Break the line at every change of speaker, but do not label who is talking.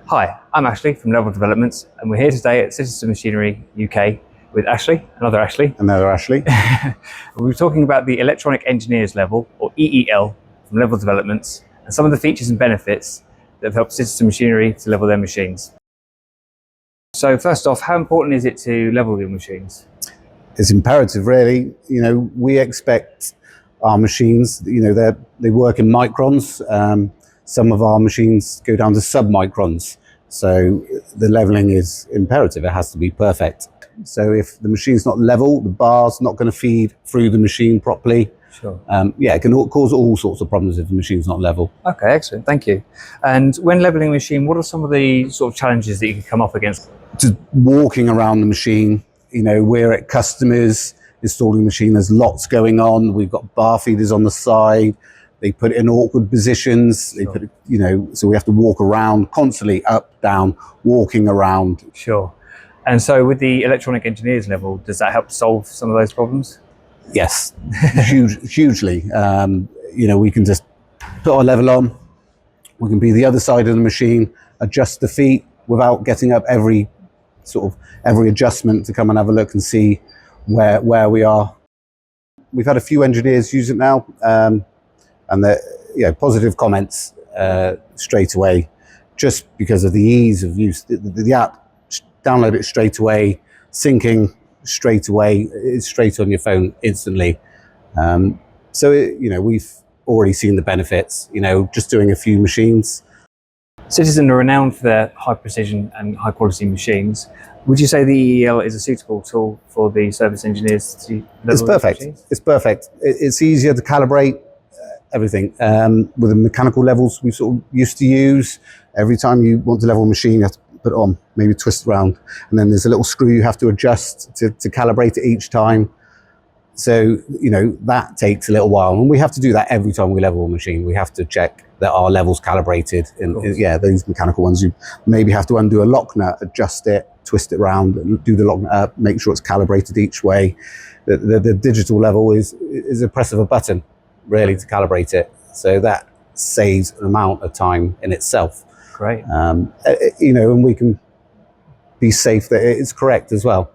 Hi, I'm Ashley from Level Developments, and we're here today at Citizen Machinery UK with Ashley, another Ashley.
Another Ashley.
We're talking about the Electronic Engineers Level, or EEL, from Level Developments, and some of the features and benefits that have helped Citizen Machinery to level their machines. So first off, how important is it to level your machines?
It's imperative, really. You know, we expect our machines, they work in microns. Some of our machines go down to sub-microns. So the leveling is imperative. It has to be perfect. So if the machine's not level, the bar's not going to feed through the machine properly.
Sure.
It can cause all sorts of problems if the machine's not level.
Okay, excellent. Thank you. And when leveling a machine, what are some of the sort of challenges that you can come up against?
Just walking around the machine, we're at customers installing the machine. There's lots going on. We've got bar feeders on the side. They put it in awkward positions. They put it, so we have to walk around constantly, up, down, walking around.
Sure. And so with the Electronic Engineers Level, does that help solve some of those problems?
Yes, hugely. We can just put our level on. We can be the other side of the machine, adjust the feet without getting up every adjustment to come and have a look and see where we are. We've had a few engineers use it now, and the positive comments straight away, just because of the ease of use. The app, download it straight away, syncing straight away, it's straight on your phone instantly. We've already seen the benefits, just doing a few machines.
Citizen are renowned for their high precision and high quality machines. Would you say the EEL is a suitable tool for the service engineers to level?
It's perfect. It's perfect. It's easier to calibrate everything. With the mechanical levels we sort of used to use, every time you want to level a machine, you have to put it on, maybe twist around, and then there's a little screw you have to adjust to calibrate it each time. So, that takes a little while, and we have to do that every time we level a machine. We have to check that our level's calibrated. And those mechanical ones, you maybe have to undo a lock nut, adjust it, twist it around, do the lock nut up, make sure it's calibrated each way. The digital level is a press of a button, really, to calibrate it. So that saves an amount of time in itself.
Great.
And we can be safe that it's correct as well.